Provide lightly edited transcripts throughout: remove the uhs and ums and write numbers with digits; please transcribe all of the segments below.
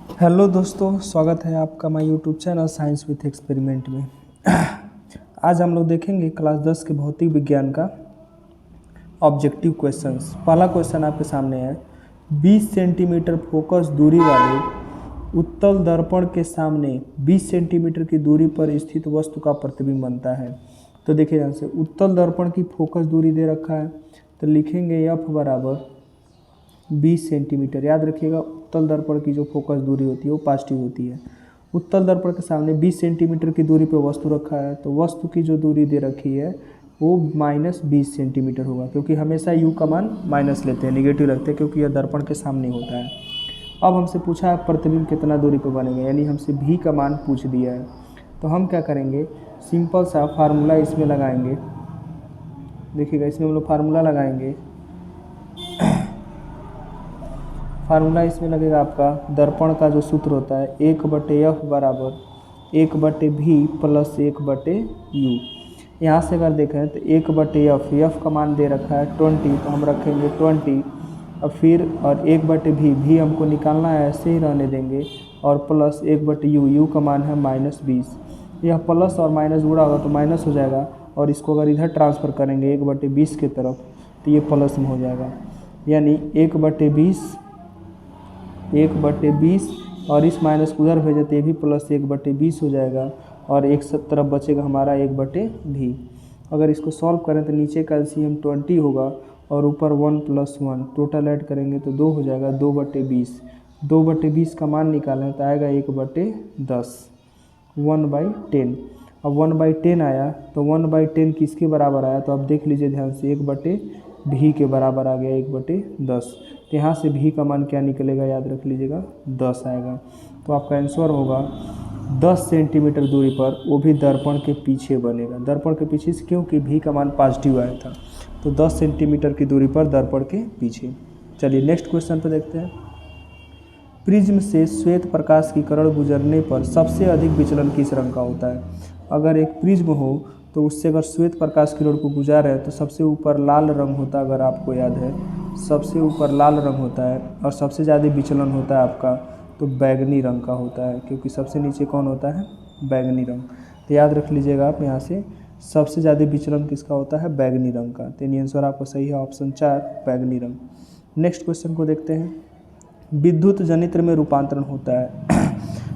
Hello दोस्तों, स्वागत है आपका हमारे YouTube channel science with experiment में। आज हम लोग देखेंगे क्लास 10 के भौतिक विज्ञान का ऑब्जेक्टिव क्वेश्चंस। पहला क्वेश्चन आपके सामने है, 20 सेंटीमीटर फोकस दूरी वाले उत्तल दर्पण के सामने 20 सेंटीमीटर की दूरी पर स्थित वस्तु का प्रतिबिंब बनता है। तो देखिए ध्यान से, उत्तल दर्पण की फोकस दूरी दे रखा है, तो लिखेंगे F बराबर 20 सेंटीमीटर। याद रखिएगा, उत्तल दर्पण की जो फोकस दूरी होती है वो पॉजिटिव होती है। उत्तल दर्पण के सामने 20 सेंटीमीटर की दूरी पर वस्तु रखा है, तो वस्तु की जो दूरी दे रखी है वो -20 सेंटीमीटर होगा, क्योंकि हमेशा u का मान माइनस लेते हैं, निगेटिव रखते हैं, क्योंकि यह दर्पण के सामने होता है। अब हमसे पूछा है प्रतिबिंब कितना दूरी पर बनेगा, यानी हमसे v का मान पूछ दिया है। तो हम क्या करेंगे, सिंपल सा फार्मूला इसमें लगाएंगे। देखिएगा, इसमें हम लोग फार्मूला लगाएंगे। फार्मूला इसमें लगेगा आपका, दर्पण का जो सूत्र होता है 1/f बराबर 1/v प्लस 1/u। यहाँ से अगर देखें तो 1/f, f का मान दे रखा है 20, तो हम रखेंगे 20। और फिर 1/v, v हमको निकालना है, ऐसे ही रहने देंगे, और प्लस 1/u, u का मान है -20। यह प्लस और माइनस जुड़ा होगा तो माइनस हो जाएगा, और इसको अगर इधर ट्रांसफ़र करेंगे 1/20 की तरफ तो ये प्लस में हो जाएगा, यानी 1/20 और इस माइनस को उधर भेजे तो ये भी प्लस 1/20 हो जाएगा, और एक तरफ बचेगा हमारा 1/v। अगर इसको सॉल्व करें तो नीचे का एलसीएम 20 होगा और ऊपर 1 + 1, टोटल ऐड करेंगे तो 2 हो जाएगा, 2/20। 2/20 का मान निकालें तो आएगा 1/10, 1/10। अब 1/10 आया तो 1/10 किसके बराबर आया, तो आप देख लीजिए ध्यान से, 1/v के बराबर आ गया, 1/10। तो यहाँ से v का मान क्या निकलेगा, याद रख लीजिएगा, 10 आएगा। तो आपका आंसर होगा 10 सेंटीमीटर दूरी पर, वो भी दर्पण के पीछे बनेगा। दर्पण के पीछे से क्योंकि v का मान पॉजिटिव आया था, तो 10 सेंटीमीटर की दूरी पर दर्पण के पीछे। चलिए नेक्स्ट क्वेश्चन पर देखते हैं। प्रिज्म से श्वेत प्रकाश की किरण गुजरने पर सबसे अधिक विचलन किस रंग का होता है। अगर एक प्रिज्म हो तो उससे अगर श्वेत प्रकाश किरण को गुजारे तो सबसे ऊपर लाल रंग होता है, अगर आपको याद है सबसे ऊपर लाल रंग होता है, और सबसे ज़्यादा विचलन होता है आपका तो बैगनी रंग का होता है, क्योंकि सबसे नीचे कौन होता है, बैगनी रंग। तो याद रख लीजिएगा आप यहाँ से, सबसे ज़्यादा विचलन किसका होता है, बैगनी रंग का। तो यानी आंसर आपका सही है ऑप्शन 4, बैगनी रंग। नेक्स्ट क्वेश्चन को देखते हैं। विद्युत जनित्र में रूपांतरण होता है।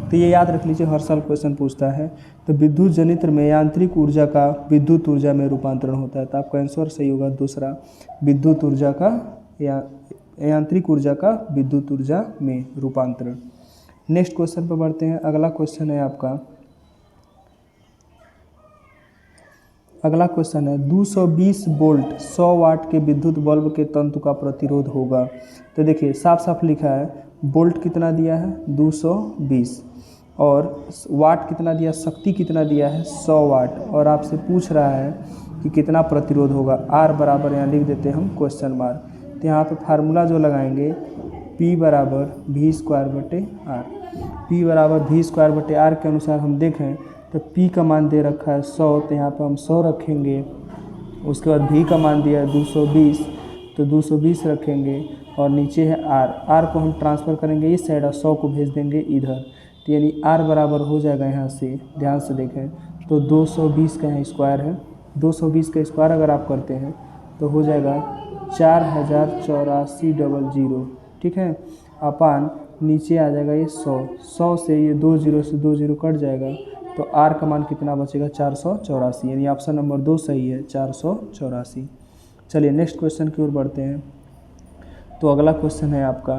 तो ये याद रख लीजिए, हर साल क्वेश्चन पूछता है। तो विद्युत जनित्र में यांत्रिक ऊर्जा का विद्युत ऊर्जा में रूपांतरण होता है, तो आपका आंसर सही होगा दूसरा, विद्युत ऊर्जा का यांत्रिक ऊर्जा का विद्युत ऊर्जा में रूपांतरण। नेक्स्ट क्वेश्चन पर बढ़ते हैं। अगला क्वेश्चन है आपका, अगला क्वेश्चन है 220 वोल्ट 100 वाट के विद्युत बल्ब के तंतु का प्रतिरोध होगा। तो देखिए साफ साफ लिखा है, वोल्ट कितना दिया है 220, और वाट कितना दिया, शक्ति कितना दिया है 100 वाट, और आपसे पूछ रहा है कि कितना प्रतिरोध होगा। R बराबर यहाँ लिख देते हैं हम क्वेश्चन मार्क। तो यहाँ पे फार्मूला जो लगाएंगे, P बराबर v²/r। P बराबर v²/r के अनुसार हम देखें तो P का मान दे रखा है 100, तो यहाँ पर हम 100 रखेंगे। उसके बाद V का मान दिया है 220, तो 220 रखेंगे, और नीचे है R को हम ट्रांसफ़र करेंगे इस साइड और 100 को भेज देंगे इधर। तो यानी R बराबर हो जाएगा, यहाँ से ध्यान से देखें तो 220 का यहाँ स्क्वायर है, 220 का स्क्वायर अगर आप करते हैं तो हो जाएगा 408400, ठीक है। अपान नीचे आ जाएगा ये 100 से ये 20 से 20 कट जाएगा, तो R का मान कितना बचेगा 484, यानी ऑप्शन नंबर 2 सही है, 484। चलिए नेक्स्ट क्वेश्चन की ओर बढ़ते हैं। तो अगला क्वेश्चन है आपका,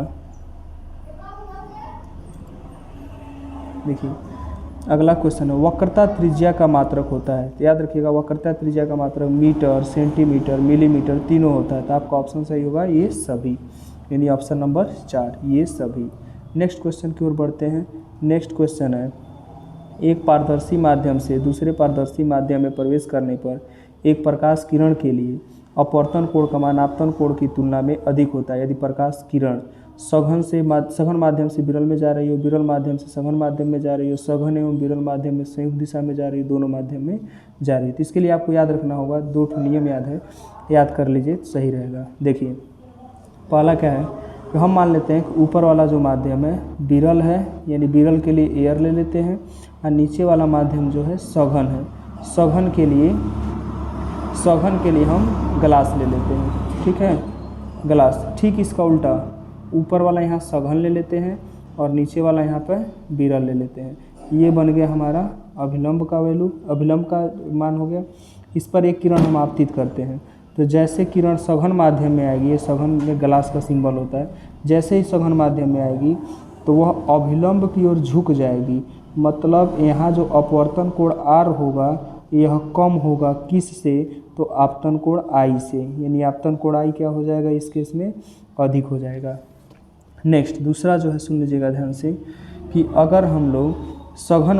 देखिए अगला क्वेश्चन है, वक्रता त्रिज्या का मात्रक होता है। तो याद रखिएगा, वक्रता त्रिज्या का मात्रक मीटर, सेंटीमीटर, मिलीमीटर तीनों होता है, तो आपका ऑप्शन सही होगा ये सभी, यानी ऑप्शन नंबर 4 ये सभी। नेक्स्ट क्वेश्चन की ओर बढ़ते हैं। नेक्स्ट क्वेश्चन है, एक पारदर्शी माध्यम से दूसरे पारदर्शी माध्यम में प्रवेश करने पर एक प्रकाश किरण के लिए अपवर्तन कोण का मान आपतन कोण की तुलना में अधिक होता है। यदि प्रकाश किरण सघन माध्यम से विरल में जा रही हो, विरल माध्यम से सघन माध्यम में जा रही हो, सघन एवं विरल माध्यम में संयुक्त दिशा में जा रही हो, दोनों माध्यम में जा रही है, तो इसके लिए आपको याद रखना होगा, 2 नियम याद है, याद कर लीजिए सही रहेगा। देखिए पहला क्या है, तो हम मान लेते हैं कि ऊपर वाला जो माध्यम है विरल है, यानी विरल के लिए एयर ले लेते हैं, और नीचे वाला माध्यम जो है सघन है, सघन के लिए हम ग्लास ले लेते हैं, ठीक है, ग्लास। ठीक इसका उल्टा, ऊपर वाला यहाँ सघन ले लेते हैं और नीचे वाला यहाँ पर विरल ले लेते हैं। ये बन गया हमारा अभिलंब का वैल्यू, अभिलंब का मान हो गया। इस पर एक किरण हम आपतित करते हैं, तो जैसे किरण सघन माध्यम में आएगी, ये सघन में ग्लास का सिंबल होता है, जैसे ही सघन माध्यम में आएगी तो वह अभिलंब की ओर झुक जाएगी। मतलब यहाँ जो अपवर्तन कोण R होगा यह कम होगा किस से, तो आपतन कोण I से, यानी आपतन कोण I क्या हो जाएगा इस केस में, अधिक हो जाएगा। नेक्स्ट दूसरा जो है सुन लीजिएगा ध्यान से कि अगर हम लोग सघन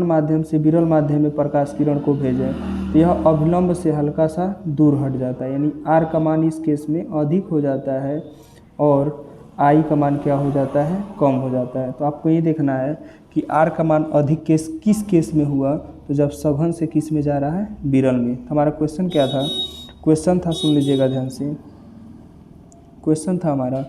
माध्यम से विरल माध्यम में प्रकाश किरण को भेजें तो यह अभिलंब से हल्का सा दूर हट जाता है, यानी R का मान इस केस में अधिक हो जाता है और I का मान क्या हो जाता है, कम हो जाता है। तो आपको ये देखना है कि R का मान अधिक किस केस में हुआ, तो जब सघन से किस में जा रहा है, विरल में। हमारा क्वेश्चन क्या था, क्वेश्चन था सुन लीजिएगा ध्यान से, क्वेश्चन था हमारा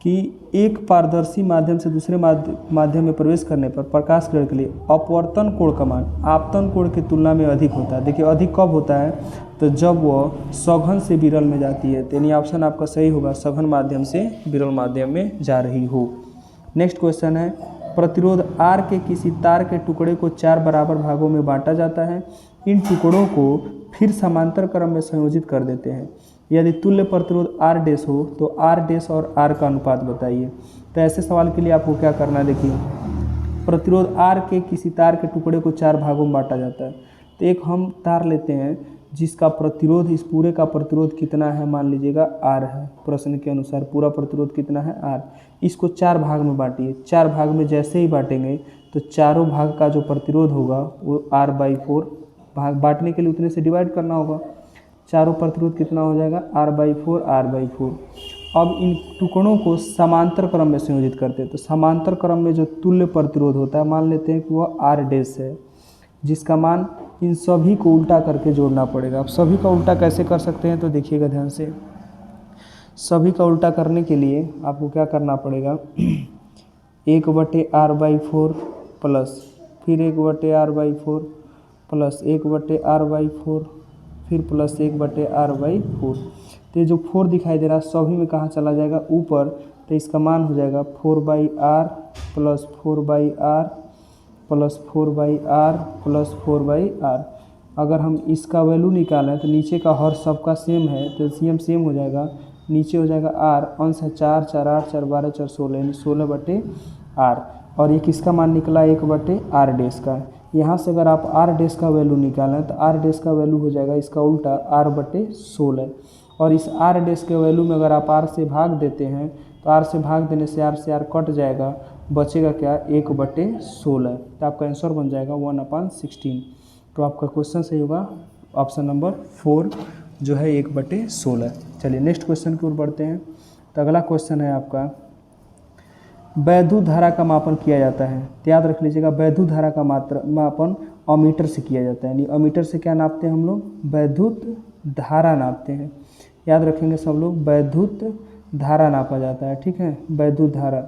कि एक पारदर्शी माध्यम से दूसरे माध्यम में प्रवेश करने पर प्रकाश किरण के लिए अपवर्तन कोण का मान आपतन कोण की तुलना में अधिक होता है। देखिए अधिक कब होता है, तो जब वह सघन से विरल में जाती है, तो यानी ऑप्शन आपका सही होगा, सघन माध्यम से विरल माध्यम में जा रही हो। नेक्स्ट क्वेश्चन है, प्रतिरोध R के किसी तार के टुकड़े को 4 बराबर भागों में बांटा जाता है। इन टुकड़ों को फिर समांतर क्रम में संयोजित कर देते हैं। यदि तुल्य प्रतिरोध R डैश हो तो R डैश और R का अनुपात बताइए। तो ऐसे सवाल के लिए आपको क्या करना है, देखिए प्रतिरोध R के किसी तार के टुकड़े को 4 भागों में बांटा जाता है। तो एक हम तार लेते हैं जिसका प्रतिरोध, इस पूरे का प्रतिरोध कितना है, मान लीजिएगा R है, प्रश्न के अनुसार पूरा प्रतिरोध कितना है, R। इसको 4 भाग में बांटिए, 4 भाग में जैसे ही बांटेंगे तो चारों भाग का जो प्रतिरोध होगा वो R/4, भाग बांटने के लिए उतने से डिवाइड करना होगा, चारों प्रतिरोध कितना हो जाएगा, R/4 R/4। अब इन टुकड़ों को समांतर क्रम में संयोजित करते हैं, तो समांतर क्रम में जो तुल्य प्रतिरोध होता है मान लेते हैं कि वह R डैश है, जिसका मान इन सभी को उल्टा करके जोड़ना पड़ेगा। अब सभी का उल्टा कैसे कर सकते हैं, तो देखिएगा ध्यान से, सभी का उल्टा करने के लिए आपको क्या करना पड़ेगा, 1/R/4 प्लस फिर 1/R/4 प्लस 1/R/4 फिर प्लस 1/R/4। तो ये जो 4 दिखाई दे रहा है सभी में कहाँ चला जाएगा, ऊपर, तो इसका मान हो जाएगा 4/R plus 4/R plus 4/R plus 4/R। अगर हम इसका वैल्यू निकालें तो नीचे का हर सबका सेम है, तो सेम हो जाएगा, नीचे हो जाएगा R, अंश है 4 4 8 4 12 4 16, यानी 16/R। और ये किसका मान निकला, 1/R डैश का। यहाँ से अगर आप R डैश का वैल्यू निकालें तो R डैश का वैल्यू हो जाएगा इसका उल्टा R/16। और इस R डैश के वैल्यू में अगर आप R से भाग देते हैं तो R से भाग देने से R कट जाएगा, बचेगा क्या, 1/16। तो आपका आंसर बन जाएगा 1/16। तो आपका क्वेश्चन सही होगा ऑप्शन नंबर 4 जो है 1/16। चलिए नेक्स्ट क्वेश्चन की ओर बढ़ते हैं। तो अगला क्वेश्चन है आपका, वैद्युत धारा का मापन किया जाता है। तो याद रख लीजिएगा, वैद्युत धारा का मापन अमीटर से किया जाता है, यानी अमीटर से क्या नापते हैं हम लोग, वैद्युत धारा नापते हैं। याद रखेंगे सब लोग, वैद्युत धारा नापा जाता है, ठीक है, वैद्युत धारा।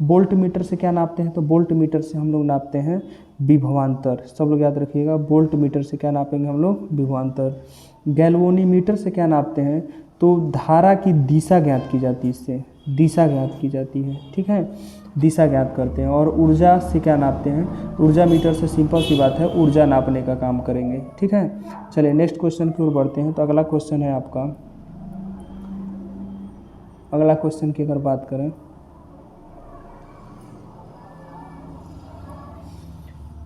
वोल्ट मीटर से क्या नापते हैं, तो वोल्ट मीटर से हम लोग नापते हैं विभवांतर। सब लोग याद रखिएगा, वोल्ट मीटर से क्या नापेंगे हम लोग, विभवांतर। गैल्वेनोमीटर से क्या नापते हैं, तो धारा की दिशा ज्ञात की जाती है, इससे दिशा ज्ञात की जाती है, ठीक है, दिशा ज्ञात करते हैं। और ऊर्जा से क्या नापते हैं, ऊर्जा मीटर से सिंपल सी बात है, ऊर्जा नापने का काम करेंगे, ठीक है। चलिए नेक्स्ट क्वेश्चन की ओर बढ़ते हैं। तो अगला क्वेश्चन है आपका, अगला क्वेश्चन की अगर बात करें,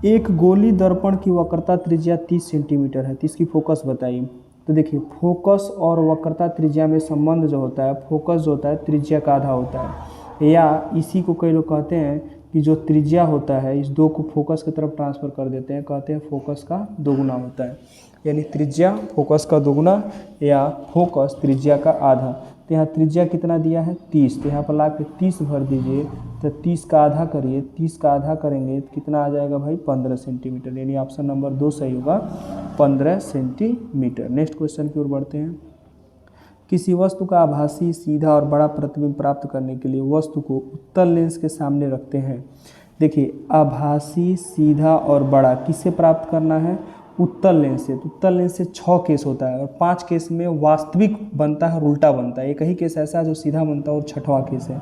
एक गोली दर्पण की वक्रता त्रिज्या 30 सेंटीमीटर है, तो इसकी फोकस बताइए। तो देखिए फोकस और वक्रता त्रिज्या में संबंध जो होता है, फोकस जो होता है त्रिज्या का आधा होता है, या इसी को कई लोग कहते हैं कि जो त्रिज्या होता है इस 2 को फोकस की तरफ ट्रांसफ़र कर देते हैं, कहते हैं फोकस का दोगुना होता है, यानी त्रिज्या फोकस का दोगुना या फोकस त्रिज्या का आधा। तो यहाँ त्रिज्या कितना दिया है, 30, तो यहाँ पर ला के 30 भर दीजिए, तो 30 का आधा करिए, 30 का आधा करेंगे तो कितना आ जाएगा भाई, 15 सेंटीमीटर, यानी ऑप्शन नंबर 2 सही होगा, 15 सेंटीमीटर। नेक्स्ट क्वेश्चन की ओर बढ़ते हैं। किसी वस्तु का आभासी, सीधा और बड़ा प्रतिबिंब प्राप्त करने के लिए वस्तु को उत्तल लेंस के सामने रखते हैं। देखिए, आभासी, सीधा और बड़ा किससे प्राप्त करना है? उत्तल लेंस से। तो उत्तल लेंस से 6 केस होता है और 5 केस में वास्तविक बनता है और उल्टा बनता है। एक ही केस ऐसा है जो सीधा बनता है और 6वां केस है।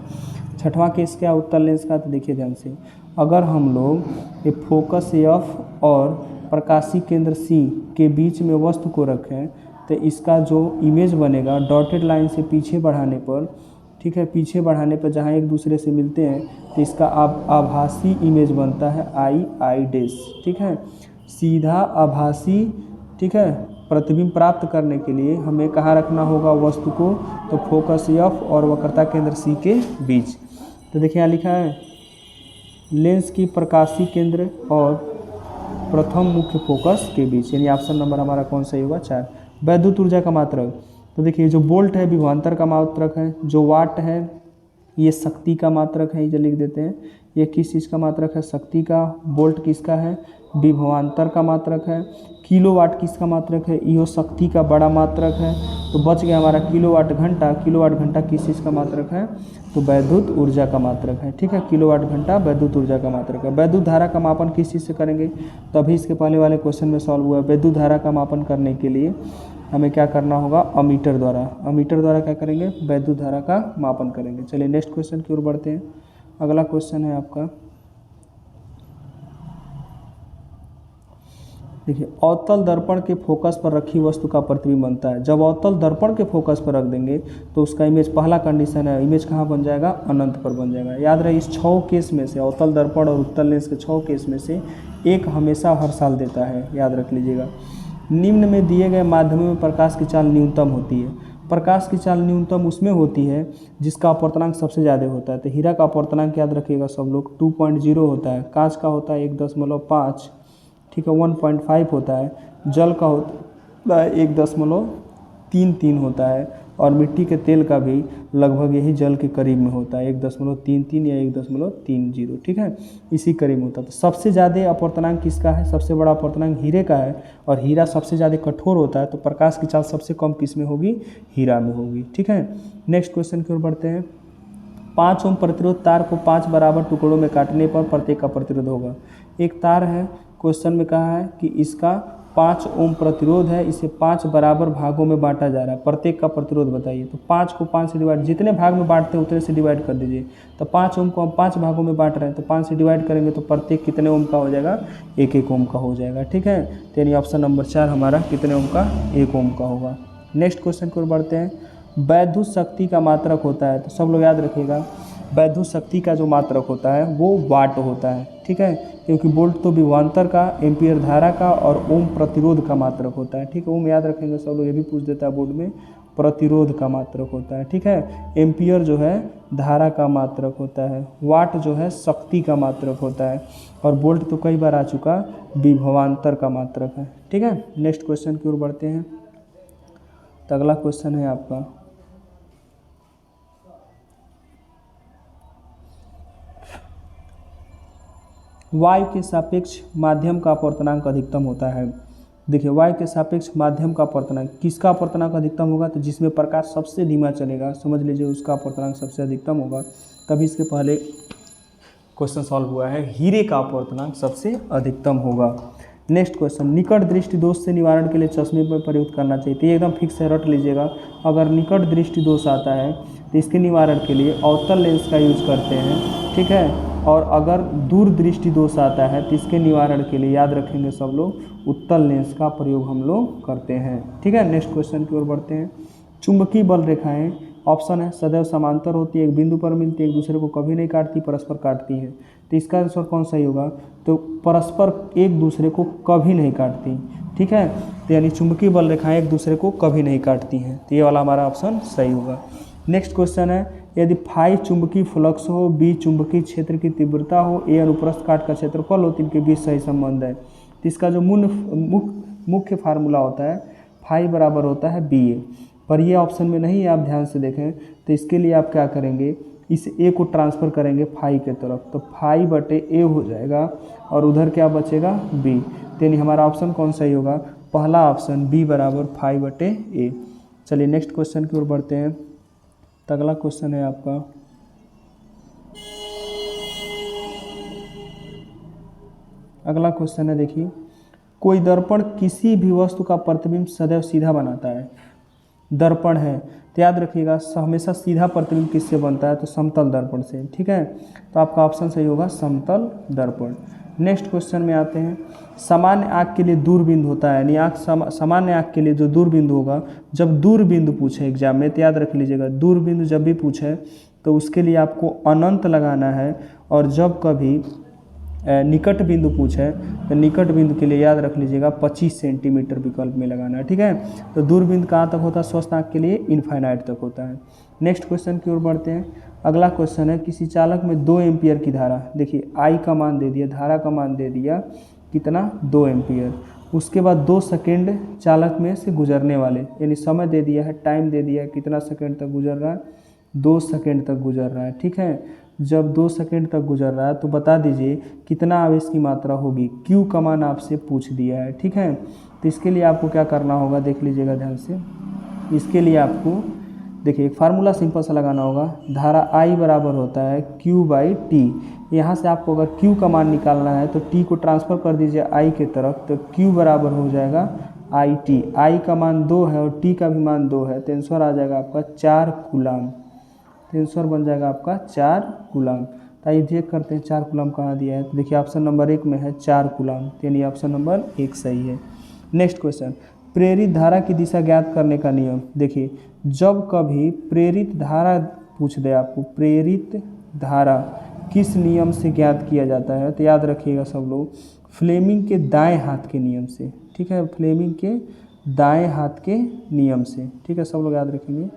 6वां केस क्या उत्तल लेंस का? तो देखिए ध्यान से, अगर हम लोग एक फोकस एफ और प्रकाशीय केंद्र सी के बीच में वस्तु को रखें तो इसका जो इमेज बनेगा डॉटेड लाइन से पीछे बढ़ाने पर, ठीक है, पीछे बढ़ाने पर जहाँ एक दूसरे से मिलते हैं तो इसका आभासी इमेज बनता है आई डैश, ठीक है। सीधा आभासी, ठीक है, प्रतिबिंब प्राप्त करने के लिए हमें कहाँ रखना होगा वस्तु को? तो फोकस एफ और वक्रता केंद्र सी के बीच। तो देखिए यहाँ लिखा है लेंस की प्रकाशीय केंद्र और प्रथम मुख्य फोकस के बीच, यानी ऑप्शन नंबर हमारा कौन सा होगा? 4। वैद्युत ऊर्जा का मात्रक, तो देखिए जो वोल्ट है विभवांतर का मात्रक है, जो वाट है ये शक्ति का मात्रक है, ये लिख देते हैं। ये किस चीज़ का मात्रक है? शक्ति का। वोल्ट किसका है? विभवांतर का मात्रक है। किलोवाट किसका मात्रक है? यो शक्ति का बड़ा मात्रक है। तो बच गया हमारा किलोवाट घंटा। किलोवाट घंटा किस चीज़ का मात्रक है? तो वैद्युत ऊर्जा का मात्रक है, ठीक है। किलोवाट घंटा वैद्युत ऊर्जा का मात्रक है। वैद्युत धारा का मापन किस चीज़ से करेंगे? तो अभी इसके पहले वाले क्वेश्चन में सॉल्व हुआ है। वैद्युत धारा का मापन करने के लिए हमें क्या करना होगा? अमीटर द्वारा। अमीटर द्वारा क्या करेंगे? वैद्युत धारा का मापन करेंगे। चलिए नेक्स्ट क्वेश्चन की ओर बढ़ते हैं। अगला क्वेश्चन है आपका, देखिए, अवतल दर्पण के फोकस पर रखी वस्तु का प्रतिबिंब बनता है। जब अवतल दर्पण के फोकस पर रख देंगे तो उसका इमेज, पहला कंडीशन है, इमेज कहाँ बन जाएगा? अनंत पर बन जाएगा। याद रहे इस 6 केस में से, अवतल दर्पण और उत्तल लेंस के 6 केस में से एक हमेशा हर साल देता है, याद रख लीजिएगा। निम्न में दिए गए माध्यमों में प्रकाश की चाल न्यूनतम होती है। प्रकाश की चाल न्यूनतम उसमें होती है जिसका अपवर्तनांक सबसे ज़्यादा होता है। तो हीरा का अपवर्तनांक याद रखिएगा सब लोग 2.0 होता है, कांच का होता है 1.5, ठीक है, 1.5 होता है, जल का होता है 1.33 होता है और मिट्टी के तेल का भी लगभग यही जल के करीब में होता है 1.33 या 1.30, ठीक है, इसी करीब में होता है। तो सबसे ज़्यादा अपवर्तनांक किसका है? सबसे बड़ा अपवर्तनांक हीरे का है और हीरा सबसे ज़्यादा कठोर होता है, तो प्रकाश की चाल सबसे कम किस में होगी? हीरा में होगी, ठीक है। नेक्स्ट क्वेश्चन की ओर बढ़ते हैं। 5 ओम प्रतिरोध तार को 5 बराबर टुकड़ों में काटने पर प्रत्येक का प्रतिरोध होगा। एक तार है, क्वेश्चन में कहा है कि इसका 5 ओम प्रतिरोध है, इसे 5 बराबर भागों में बांटा जा रहा है, प्रत्येक का प्रतिरोध बताइए। तो 5 को 5 से डिवाइड, जितने भाग में बांटते हैं उतने से डिवाइड कर दीजिए। तो 5 ओम को हम 5 भागों में बांट रहे हैं तो 5 से डिवाइड करेंगे तो प्रत्येक कितने ओम का हो जाएगा? 1 ओम का हो जाएगा, ठीक है। तो यानी ऑप्शन नंबर 4 हमारा कितने ओम का? 1 ओम का होगा। नेक्स्ट क्वेश्चन की ओर बढ़ते हैं। वैद्युत शक्ति का मात्रक होता है, तो सब लोग याद रखिएगा, वैद्युत शक्ति का जो मात्रक होता है वो वाट होता है, ठीक है, क्योंकि वोल्ट तो विभवांतर का, एम्पियर धारा का और ओम प्रतिरोध का मात्रक होता है, ठीक है। ओम याद रखेंगे सब लोग, ये भी पूछ देता है बोर्ड में, प्रतिरोध का मात्रक होता है, ठीक है। एम्पियर जो है धारा का मात्रक होता है, वाट जो है शक्ति का मात्रक होता है और वोल्ट तो कई बार आ चुका, विभवांतर का मात्रक है, ठीक है। नेक्स्ट क्वेश्चन की ओर बढ़ते हैं। तो अगला क्वेश्चन है आपका, वायु के सापेक्ष माध्यम का अपवर्तनांक अधिकतम होता है। देखिए, वायु के सापेक्ष माध्यम का अपवर्तनांक, किसका अपवर्तनांक अधिकतम होगा? तो जिसमें प्रकाश सबसे धीमा चलेगा, समझ लीजिए उसका अपवर्तनांक सबसे अधिकतम होगा। तभी इसके पहले क्वेश्चन सॉल्व हुआ है, हीरे का अपवर्तनांक सबसे अधिकतम होगा। नेक्स्ट क्वेश्चन, निकट दृष्टि दोष से निवारण के लिए चश्मे पर प्रयुक्त करना चाहिए। तो ये एकदम फिक्स है, रट लीजिएगा। अगर निकट दृष्टि दोष आता है तो इसके निवारण के लिए अवतल लेंस का यूज करते हैं, ठीक है। और अगर दूर दृष्टि दोष आता है तो इसके निवारण के लिए याद रखेंगे सब लोग, उत्तल लेंस का प्रयोग हम लोग करते हैं, ठीक है। नेक्स्ट क्वेश्चन की ओर बढ़ते हैं। चुंबकीय बल रेखाएं, ऑप्शन है सदैव समांतर होती है, एक बिंदु पर मिलती है, एक दूसरे को कभी नहीं काटती, परस्पर काटती है। तो इसका आंसर कौन सही होगा? तो परस्पर एक दूसरे को कभी नहीं काटती, ठीक है। तो यानी चुंबकीय बल रेखाएं एक दूसरे को कभी नहीं काटती हैं, तो ये वाला हमारा ऑप्शन सही होगा। नेक्स्ट क्वेश्चन है, यदि फाई चुंबकीय फ्लक्स हो, बी चुंबकीय क्षेत्र की तीव्रता हो, ए अनुप्रस्थ काट का क्षेत्रफल हो, तो इनके बीच सही संबंध है। तो इसका जो मुख्य फार्मूला होता है, फाई बराबर होता है बी ए, पर ये ऑप्शन में नहीं है, आप ध्यान से देखें। तो इसके लिए आप क्या करेंगे, इस ए को ट्रांसफ़र करेंगे फाई के तरफ, तो फाई बटे ए हो जाएगा और उधर क्या बचेगा? बी। तो यानी हमारा ऑप्शन कौन सही होगा? पहला ऑप्शन बी बराबर फाई बटे ए। चलिए नेक्स्ट क्वेश्चन की ओर बढ़ते हैं। तो अगला क्वेश्चन है आपका, अगला क्वेश्चन है देखिए, कोई दर्पण किसी भी वस्तु का प्रतिबिंब सदैव सीधा बनाता है। दर्पण है तो याद रखिएगा हमेशा सीधा प्रतिबिंब किससे बनता है, तो समतल दर्पण से। ठीक है, तो आपका ऑप्शन सही होगा समतल दर्पण। नेक्स्ट क्वेश्चन में आते हैं, सामान्य आँख के लिए दूरबिंदु होता है, यानी आँख सामान्य आँख के लिए जो दूरबिंदु होगा, जब दूरबिंदु पूछे एग्जाम में तो याद रख लीजिएगा, दूरबिंदु जब भी पूछे तो उसके लिए आपको अनंत लगाना है, और जब कभी निकट बिंदु पूछे तो निकट बिंदु के लिए याद रख लीजिएगा 25 सेंटीमीटर विकल्प में लगाना है। ठीक है, तो दूरबिंदु कहाँ तक होता है, स्वस्थ आँख के लिए इनफाइनाइट तक होता है। नेक्स्ट क्वेश्चन की ओर बढ़ते हैं। अगला क्वेश्चन है, किसी चालक में 2 एम्पियर की धारा, देखिए आई का मान दे दिया, धारा का मान दे दिया कितना, 2 एम्पियर। उसके बाद 2 सेकेंड चालक में से गुजरने वाले, यानी समय दे दिया है, टाइम दे दिया है, कितना सेकेंड तक गुजर रहा है, 2 सेकेंड तक गुजर रहा है। ठीक है, जब 2 सेकेंड तक गुजर रहा है तो बता दीजिए कितना आवेश की मात्रा होगी, क्यू का मान आपसे पूछ दिया है। ठीक है, तो इसके लिए आपको क्या करना होगा, देख लीजिएगा ध्यान से। इसके लिए आपको देखिए एक फार्मूला सिंपल सा लगाना होगा, धारा आई बराबर होता है क्यू बाई टी। यहाँ से आपको अगर क्यू का मान निकालना है तो टी को ट्रांसफ़र कर दीजिए आई के तरफ, तो क्यू बराबर हो जाएगा आई टी। आई का मान 2 है और टी का भी मान 2 है, तो आंसर आ जाएगा आपका 4 कूलम। आंसर बन जाएगा आपका 4 कूलम। तो आइए चेक करते हैं 4 कूलम कहाँ दिया है, तो देखिए ऑप्शन नंबर 1 में है 4 कूलम, यानी ऑप्शन नंबर 1 सही है। नेक्स्ट क्वेश्चन, प्रेरित धारा की दिशा ज्ञात करने का नियम। देखिए जब कभी प्रेरित धारा पूछ दे आपको, प्रेरित धारा किस नियम से ज्ञात किया जाता है, तो याद रखिएगा सब लोग, फ्लेमिंग के दाएं हाथ के नियम से। ठीक है, फ्लेमिंग के दाएं हाथ के नियम से। ठीक है, सब लोग याद रखेंगे,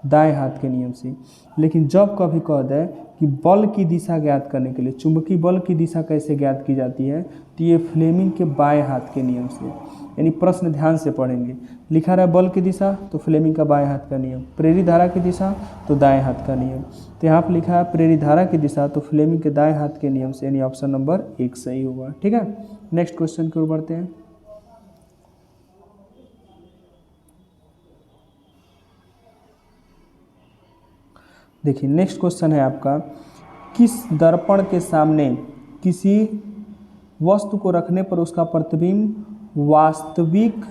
दाएं हाथ के नियम से। लेकिन जब कभी कह दे कि बल की दिशा ज्ञात करने के लिए, चुंबकीय बल की दिशा कैसे ज्ञात की जाती है, तो ये फ्लेमिंग के बाएं हाथ के नियम से। यानी प्रश्न ध्यान से पढ़ेंगे, लिखा रहा है बल की दिशा तो फ्लेमिंग का बाएं हाथ का नियम, प्रेरित धारा की दिशा तो दाएं हाथ का नियम। तो यहाँ पर लिखा है प्रेरित धारा की दिशा तो फ्लेमिंग के दाएं हाथ के नियम से, यानी ऑप्शन नंबर 1 सही होगा। ठीक है, नेक्स्ट क्वेश्चन की ओर बढ़ते हैं। देखिए नेक्स्ट क्वेश्चन है आपका, किस दर्पण के सामने किसी वस्तु को रखने पर उसका प्रतिबिंब वास्तविक,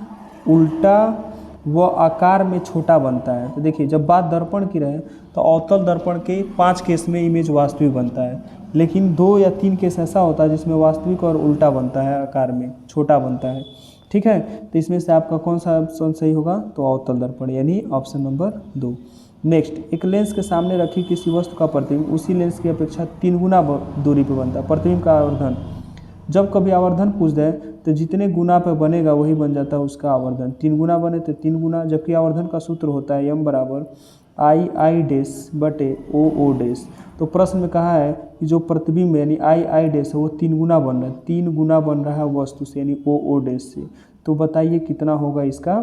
उल्टा व आकार में छोटा बनता है। तो देखिए जब बात दर्पण की रहे तो अवतल दर्पण के 5 केस में इमेज वास्तविक बनता है, लेकिन 2 या 3 केस ऐसा होता है जिसमें वास्तविक और उल्टा बनता है, आकार में छोटा बनता है। ठीक है, तो इसमें से आपका कौन सा ऑप्शन सही होगा, तो अवतल दर्पण, यानी ऑप्शन नंबर 2। नेक्स्ट, एक लेंस के सामने रखी किसी वस्तु का प्रतिबिंब उसी लेंस की अपेक्षा 3 गुना दूरी पर बनता है। प्रतिबिंब का आवर्धन, जब कभी आवर्धन पूछ दे तो जितने गुना पे बनेगा वही बन जाता है उसका आवर्धन। 3 गुना बने तो 3 गुना, जबकि आवर्धन का सूत्र होता है m बराबर आई डैश बटे ओ डैश। तो प्रश्न में कहा है कि जो प्रतिबिंब यानी आई डैश है वो 3 गुना बन रहा है, 3 गुना बन रहा है वस्तु से, यानी ओ डैश से। तो बताइए कितना होगा इसका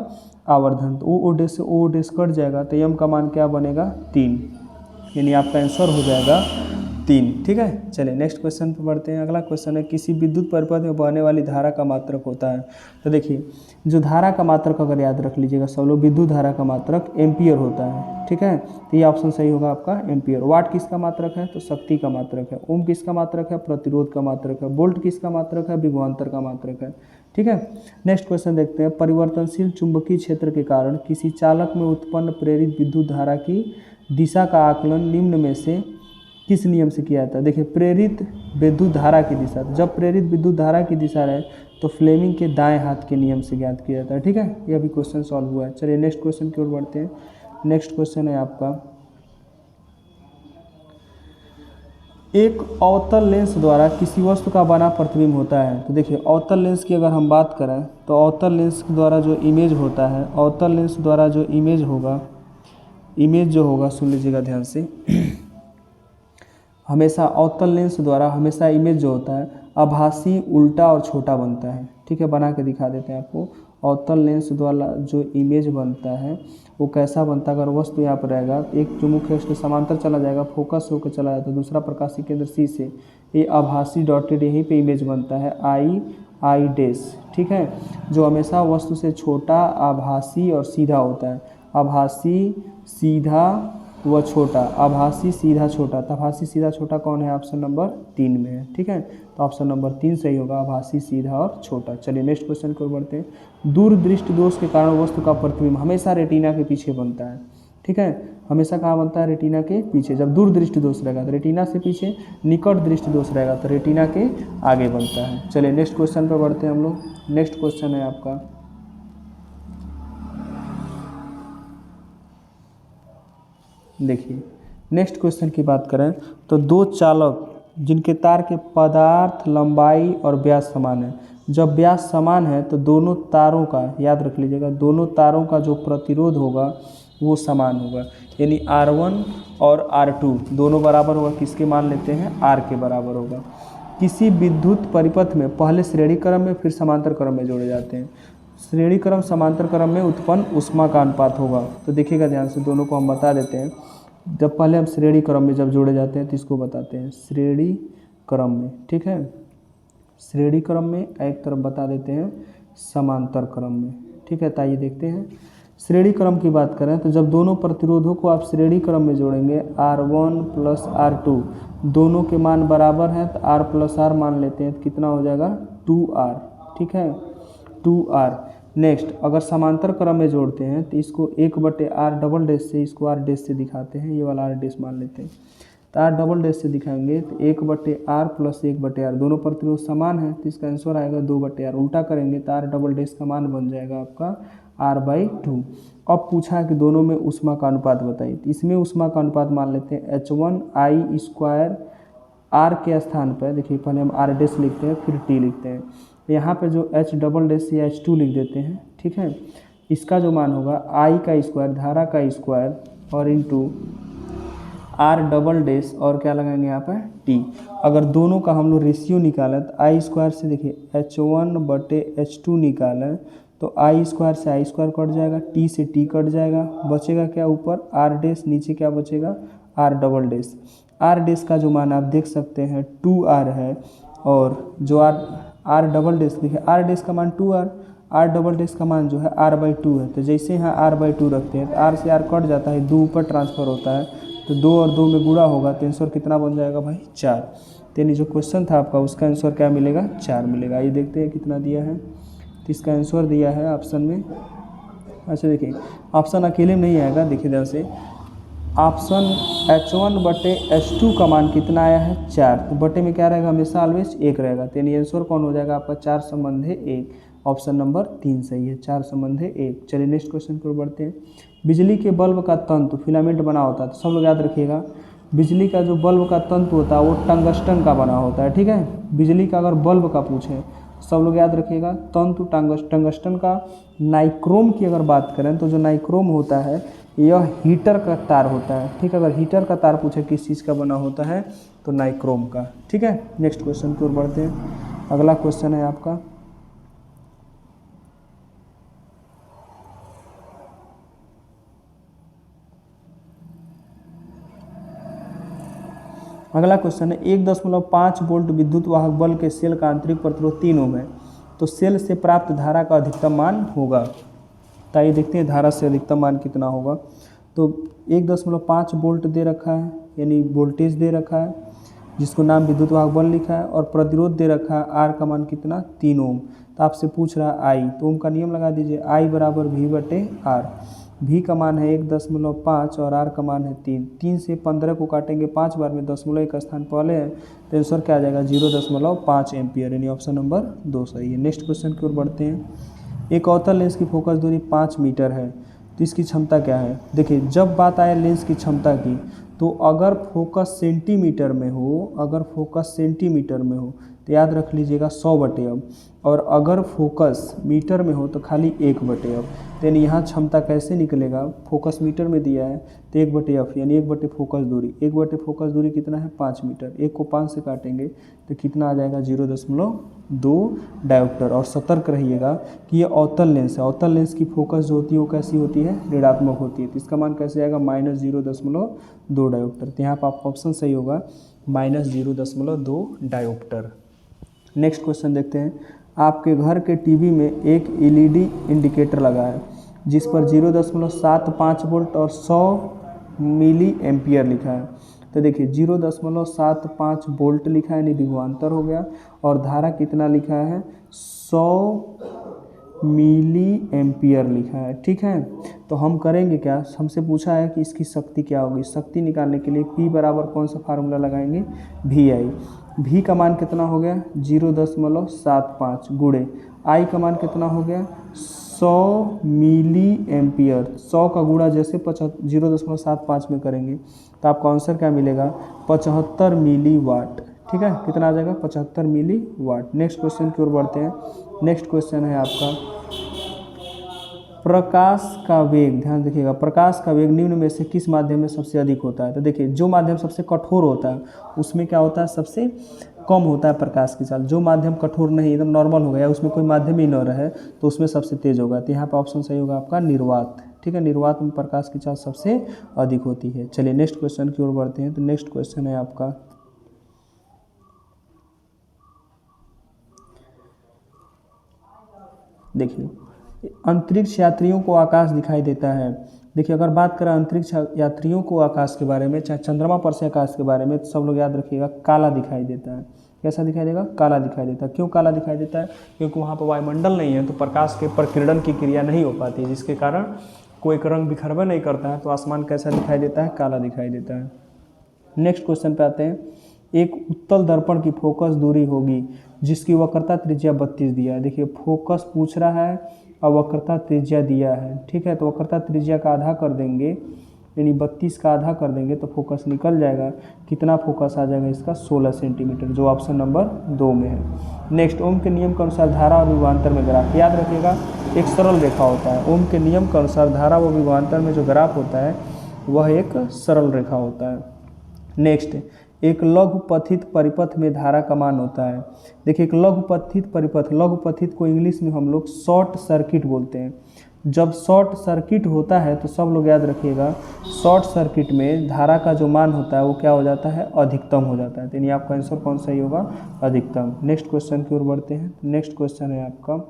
आवर्धन, तो ओ डैश से ओ डैश कट जाएगा तो m का मान क्या बनेगा 3, यानी आपका आंसर हो जाएगा 3। ठीक है, चलिए नेक्स्ट क्वेश्चन पर बढ़ते हैं। अगला क्वेश्चन है, किसी विद्युत परिपथ में बहने वाली धारा का मात्रक होता है। तो देखिए जो धारा का मात्रक अगर याद रख लीजिएगा सब लोग, विद्युत धारा का मात्रक एम्पियर होता है। ठीक है, तो ये ऑप्शन सही होगा आपका एम्पियर। वाट किसका मात्रक है, तो शक्ति का मात्रक है। ओम किसका मात्रक है, प्रतिरोध का मात्रक है। वोल्ट किसका मात्रक है, विभवांतर का मात्रक है। ठीक है, नेक्स्ट क्वेश्चन देखते हैं, परिवर्तनशील चुंबकीय क्षेत्र के कारण किसी चालक में उत्पन्न प्रेरित विद्युत धारा की दिशा का आकलन निम्न में से किस नियम से किया जाता है। देखिए प्रेरित विद्युत धारा की दिशा, जब प्रेरित विद्युत धारा की दिशा रहे तो फ्लेमिंग के दाएं हाथ के नियम से ज्ञात किया जाता है। ठीक है, यह भी क्वेश्चन सॉल्व हुआ है। चलिए नेक्स्ट क्वेश्चन की ओर बढ़ते हैं। नेक्स्ट क्वेश्चन है आपका, एक अवतल लेंस द्वारा किसी वस्तु का बना प्रतिबिंब होता है। तो देखिए अवतल लेंस की अगर हम बात करें तो अवतल लेंस द्वारा जो इमेज होता है, अवतल लेंस द्वारा जो इमेज होगा, इमेज जो होगा सुन लीजिएगा ध्यान से, हमेशा अवतल लेंस द्वारा हमेशा इमेज जो होता है आभासी, उल्टा और छोटा बनता है। ठीक है, बना के दिखा देते हैं आपको। अवतल लेंस द्वारा जो इमेज बनता है वो कैसा बनता है, अगर वस्तु यहाँ पर रहेगा, एक जो मुख्य उसके समांतर चला जाएगा, फोकस होकर चला जाता है, दूसरा प्रकाशीय केंद्र सी से, ये आभासी डॉटेड यहीं पे इमेज बनता है आई डैश। ठीक है, जो हमेशा वस्तु से छोटा, आभासी और सीधा होता है। आभासी, सीधा व छोटा, आभासी, सीधा, छोटा। तो आभासी, सीधा, छोटा कौन है? ऑप्शन नंबर 3 में है। ठीक है, तो ऑप्शन नंबर 3 सही होगा, आभासी, सीधा और छोटा। चलिए नेक्स्ट क्वेश्चन की ओर बढ़ते हैं। दूरदृष्टि दोष के कारण वस्तु का प्रतिबिंब हमेशा रेटिना के पीछे बनता है। ठीक है, हमेशा कहाँ बनता है? रेटिना के पीछे। जब दूरदृष्टि दोष रहेगा तो रेटिना से पीछे, निकट दृष्टि दोष रहेगा तो रेटिना के आगे बनता है। चलिए नेक्स्ट क्वेश्चन पर बढ़ते हैं हम लोग। नेक्स्ट क्वेश्चन है आपका, देखिए नेक्स्ट क्वेश्चन की बात करें तो दो चालक जिनके तार के पदार्थ, लंबाई और व्यास समान है। जब व्यास समान है तो दोनों तारों का, याद रख लीजिएगा, दोनों तारों का जो प्रतिरोध होगा वो समान होगा। यानी R1 और R2 दोनों बराबर होगा। किसके मान लेते हैं? R के बराबर होगा। किसी विद्युत परिपथ में पहले श्रेणी क्रम में फिर समांतर क्रम में जोड़े जाते हैं। श्रेणी क्रम समांतर क्रम में उत्पन्न ऊष्मा का अनुपात होगा। तो देखिएगा ध्यान से, दोनों को हम बता देते हैं। जब पहले हम श्रेणी क्रम में जब जोड़े जाते हैं तो इसको बताते हैं श्रेणी क्रम में। ठीक है, श्रेणी क्रम में, एक तरफ बता देते हैं समांतर क्रम में। ठीक है, तो आइए देखते हैं। श्रेणी क्रम की बात करें तो जब दोनों प्रतिरोधों को आप श्रेणी क्रम में जोड़ेंगे, R1 प्लस R2 दोनों के मान बराबर हैं तो R प्लस R मान लेते हैं तो कितना हो जाएगा? 2R। ठीक है, 2R। नेक्स्ट, अगर समांतर क्रम में जोड़ते हैं तो इसको 1/R डबल डैश से, इसको R डैश से दिखाते हैं, ये वाला R डैश मान लेते हैं। तो R डबल डैश से दिखाएंगे तो 1/R प्लस 1/R, दोनों प्रतिरोध समान है तो इसका आंसर आएगा 2/R। उल्टा करेंगे तो R डबल डैश का मान बन जाएगा आपका R/2। अब पूछा है कि दोनों में ऊष्मा का अनुपात बताइए, तो इसमें ऊष्मा का अनुपात मान लेते हैं H1I²। R के स्थान पर देखिए, पहले हम R डैश लिखते हैं फिर T लिखते हैं। यहाँ पे जो H डबल डैश या H2 लिख देते हैं। ठीक है, इसका जो मान होगा I का स्क्वायर, धारा का स्क्वायर और इंटू R डबल डैश और क्या लगाएंगे यहाँ पर? T। अगर दोनों का हम लोग रेशियो निकालें तो I स्क्वायर से देखिए H1/H2 निकालें तो I स्क्वायर से I स्क्वायर कट जाएगा, T से T कट जाएगा, बचेगा क्या? ऊपर R डैश, नीचे क्या बचेगा? R double dash. R dash का जो मान आप देख सकते हैं 2R है, और जो R डबल डैश देखिए, R डैश का मान 2R, R डबल डैश का मान जो है R/2 है। तो जैसे यहाँ R/2 रखते हैं तो R से R कट जाता है, 2 ऊपर ट्रांसफ़र होता है तो 2 और 2 में गुणा होगा तो आंसर कितना बन जाएगा भाई? 4। यानी जो क्वेश्चन था आपका उसका आंसर क्या मिलेगा? 4 मिलेगा। ये देखते हैं कितना दिया है। तो इसका आंसर दिया है ऑप्शन में, अच्छा देखिए ऑप्शन अकेले में नहीं आएगा, देखिए ध्यान से। ऑप्शन H1/H2 का मान कितना आया है? 4। तो बटे में क्या रहेगा? हमेशा ऑलवेज 1 रहेगा। तो यानी आंसर कौन हो जाएगा आपका? 4 संबंधे 1। ऑप्शन नंबर 3 सही है, 4 संबंधे 1। चलिए नेक्स्ट क्वेश्चन की ओर बढ़ते हैं। बिजली के बल्ब का तंतु फिलामेंट बना होता है, तो सब लोग याद रखिएगा, बिजली का जो बल्ब का तंतु होता है वो टंगस्टन का बना होता है। ठीक है, बिजली का अगर बल्ब का पूछें सब लोग याद रखिएगा, तंतु टंगस्टन का। नाइक्रोम की अगर बात करें तो जो नाइक्रोम होता है यह हीटर का तार होता है। ठीक है, अगर हीटर का तार पूछे किस चीज़ का बना होता है तो नाइक्रोम का। ठीक है, नेक्स्ट क्वेश्चन की ओर बढ़ते हैं। अगला क्वेश्चन है आपका, अगला क्वेश्चन है 1.5 वोल्ट विद्युत वाहक बल्ब के सेल का आंतरिक प्रतिरोध 3 ओम है, तो सेल से प्राप्त धारा का अधिकतम मान होगा। तो आइए देखते हैं धारा से अधिकतम मान कितना होगा। तो 1.5 वोल्ट दे रखा है, यानी वोल्टेज दे रखा है जिसको नाम विद्युत वाहक बल्ब लिखा है, और प्रतिरोध दे रखा है आर का मान कितना? 3 ओम। तो आपसे पूछ रहा है आई, तो ओम का नियम लगा दीजिए, आई बराबर V/R। V का मान है 1.5 और R का मान है 3। 3 से 15 को काटेंगे 5 बार में, दशमलव का स्थान पहले है तो आंसर क्या आ जाएगा? 0.5 एम्पियर, यानी ऑप्शन नंबर 2 सही है। नेक्स्ट क्वेश्चन की ओर बढ़ते हैं। एक अवतल लेंस की फोकस दूरी 5 मीटर है, तो इसकी क्षमता क्या है? देखिए जब बात आए लेंस की क्षमता की, तो अगर फोकस सेंटीमीटर में हो, अगर फोकस सेंटीमीटर में हो तो याद रख लीजिएगा 100/अब, और अगर फोकस मीटर में हो तो खाली 1/अब। तो यानी यहाँ क्षमता कैसे निकलेगा? फोकस मीटर में दिया है तो 1/f, यानी 1 फोकस दूरी, 1 फोकस दूरी कितना है? 5 मीटर। 1 को 5 से काटेंगे तो कितना आ जाएगा? 0.2 डायोप्टर। और सतर्क रहिएगा कि ये अवतल लेंस है, अवतल लेंस की फोकस जो होती है वो कैसी होती है? ऋणात्मक होती है। तो इसका मान कैसे आएगा? -0.2 डायोप्टर। तो यहाँ पर आपका ऑप्शन सही होगा -0.2 डायोप्टर। नेक्स्ट क्वेश्चन देखते हैं। आपके घर के टीवी में एक LED इंडिकेटर लगा है, जिस पर 0.75 वोल्ट और 100 मिली एम्पियर लिखा है। तो देखिए 0.75 वोल्ट लिखा है, यानी विभवांतर हो गया, और धारा कितना लिखा है 100 मिली एम्पियर लिखा है। ठीक है, तो हम करेंगे क्या, हमसे पूछा है कि इसकी शक्ति क्या होगी। शक्ति निकालने के लिए P बराबर कौन सा फार्मूला लगाएंगे, VI। V का मान कितना हो गया 0.75 गुणे I का मान कितना हो गया 100 मिली एम्पियर। 100 का गुणा जैसे 0.75 में करेंगे तो आपका आंसर क्या मिलेगा 75 मिली वाट। ठीक है, कितना आ जाएगा 75 मिली वाट। नेक्स्ट क्वेश्चन की ओर बढ़ते हैं। नेक्स्ट क्वेश्चन है आपका प्रकाश का वेग। ध्यान देखिएगा, प्रकाश का वेग निम्न में से किस माध्यम में सबसे अधिक होता है। तो देखिए जो माध्यम सबसे कठोर होता है उसमें क्या होता है, सबसे कम होता है प्रकाश की चाल। जो माध्यम कठोर नहीं, एकदम नॉर्मल हो गया, उसमें कोई माध्यम ही न रहे तो उसमें सबसे तेज होगा। तो यहाँ पर ऑप्शन सही होगा आपका निर्वात। ठीक है, निर्वात में प्रकाश की चाल सबसे अधिक होती है। चलिए नेक्स्ट क्वेश्चन की ओर बढ़ते हैं। तो नेक्स्ट क्वेश्चन है आपका देखिए, अंतरिक्ष यात्रियों को आकाश दिखाई देता है। देखिए अगर बात करें अंतरिक्ष यात्रियों को आकाश के बारे में, चाहे चंद्रमा पर से आकाश के बारे में, तो सब लोग याद रखिएगा काला दिखाई देता है। कैसा दिखाई देगा, काला दिखाई देता है। क्यों काला दिखाई देता है, क्योंकि वहाँ पर वायुमंडल नहीं है, तो प्रकाश के प्रकीर्णन की क्रिया नहीं हो पाती है, जिसके कारण कोई रंग बिखरवा नहीं करता है, तो आसमान कैसा दिखाई देता है, काला दिखाई देता है। नेक्स्ट क्वेश्चन पे आते हैं। एक उत्तल दर्पण की फोकस दूरी होगी जिसकी वक्रता त्रिज्या 32 दिया है। देखिए फोकस पूछ रहा है और वक्रता त्रिज्या दिया है। ठीक है, तो वक्रता त्रिज्या का आधा कर देंगे, यानी 32 का आधा कर देंगे तो फोकस निकल जाएगा। कितना फोकस आ जाएगा इसका 16 सेंटीमीटर, जो ऑप्शन नंबर 2 में है। नेक्स्ट, ओम के नियम के अनुसार धारा और विभवांतर में ग्राफ। याद रखिएगा एक सरल रेखा होता है। ओम के नियम के अनुसार धारा व विभवांतर में जो ग्राफ होता है वह एक सरल रेखा होता है। नेक्स्ट, एक लघुपथित परिपथ में धारा का मान होता है। देखिए एक लघुपथित परिपथ, लघुपथित को इंग्लिश में हम लोग शॉर्ट सर्किट बोलते हैं। जब शॉर्ट सर्किट होता है तो सब लोग याद रखिएगा शॉर्ट सर्किट में धारा का जो मान होता है वो क्या हो जाता है, अधिकतम हो जाता है। तो यानी आपका आंसर कौन सा ही होगा, अधिकतम। नेक्स्ट क्वेश्चन की ओर बढ़ते हैं। नेक्स्ट क्वेश्चन है आपका,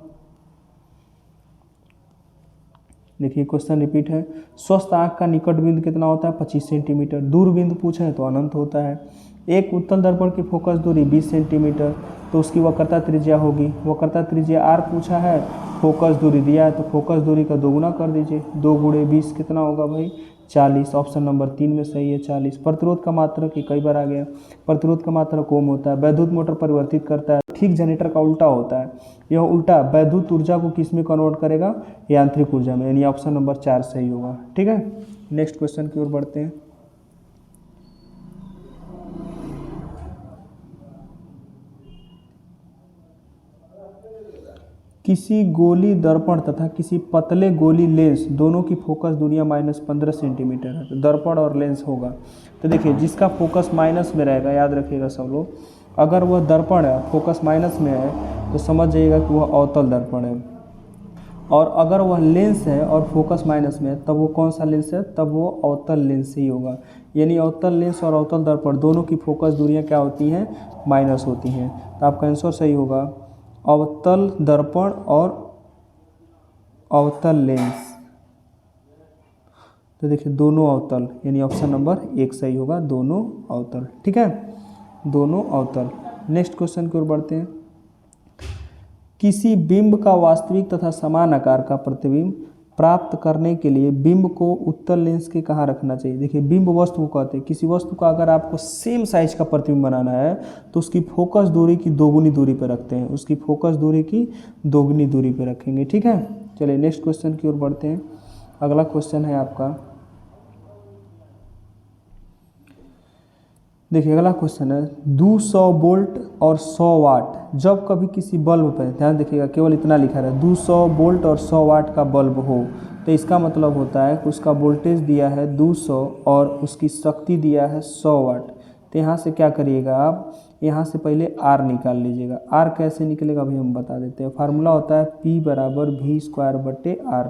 देखिए क्वेश्चन रिपीट है। स्वस्थ आंख का निकट बिंदु कितना होता है 25 सेंटीमीटर। दूर बिंदु पूछा है तो अनंत होता है। एक उत्तल दर्पण की फोकस दूरी 20 सेंटीमीटर, तो उसकी वक्रता त्रिज्या होगी। वक्रता त्रिज्या r पूछा है, फोकस दूरी दिया है तो फोकस दूरी का दोगुना कर दीजिए। 2 गुणे 20 कितना होगा भाई 40। ऑप्शन नंबर 3 में सही है 40। प्रतिरोध का मात्रक की कई बार आ गया, प्रतिरोध का मात्रक ओम होता है। वैद्युत मोटर परिवर्तित करता है, ठीक जनरेटर का उल्टा होता है। यह उल्टा वैद्युत ऊर्जा को किस में कन्वर्ट करेगा, यांत्रिक ऊर्जा में, यानी ऑप्शन नंबर 4 सही होगा। ठीक है, नेक्स्ट क्वेश्चन की ओर बढ़ते हैं। किसी गोली दर्पण तथा किसी पतले गोली लेंस दोनों की फोकस दूरियां -15 सेंटीमीटर है। तो दर्पण और लेंस होगा, तो देखिए जिसका फोकस माइनस में रहेगा, याद रखिएगा सब लोग, अगर वह दर्पण है फोकस माइनस में है तो समझ जाइएगा कि वह अवतल दर्पण है। और अगर वह लेंस है और फोकस माइनस में है तब वो कौन सा लेंस है, तब वो अवतल लेंस ही होगा। यानी अवतल लेंस और अवतल दर्पण दोनों की फोकस दूरियां क्या होती हैं, माइनस होती हैं। तो आपका आंसर सही होगा अवतल दर्पण और अवतल लेंस। तो देखिए दोनों अवतल, यानी ऑप्शन नंबर 1 सही होगा, दोनों अवतल। ठीक है, दोनों अवतल। नेक्स्ट क्वेश्चन की ओर बढ़ते हैं। किसी बिंब का वास्तविक तथा समान आकार का प्रतिबिंब प्राप्त करने के लिए बिंब को उत्तल लेंस के कहाँ रखना चाहिए। देखिए बिंब वस्तु को कहते हैं, किसी वस्तु का अगर आपको सेम साइज का प्रतिबिंब बनाना है तो उसकी फोकस दूरी की दोगुनी दूरी पर रखते हैं, उसकी फोकस दूरी की दोगुनी दूरी पर रखेंगे। ठीक है, चलिए नेक्स्ट क्वेश्चन की ओर बढ़ते हैं। अगला क्वेश्चन है आपका, देखिए अगला क्वेश्चन है 200 वोल्ट और 100 वाट जब कभी किसी बल्ब पर, ध्यान देखिएगा केवल इतना लिखा है 200 वोल्ट और 100 वाट का बल्ब हो, तो इसका मतलब होता है कि उसका वोल्टेज दिया है 200 और उसकी शक्ति दिया है 100 वाट। तो यहाँ से क्या करिएगा आप, यहाँ से पहले R निकाल लीजिएगा। R कैसे निकलेगा अभी हम बता देते हैं। फार्मूला होता है P बराबर V²/R।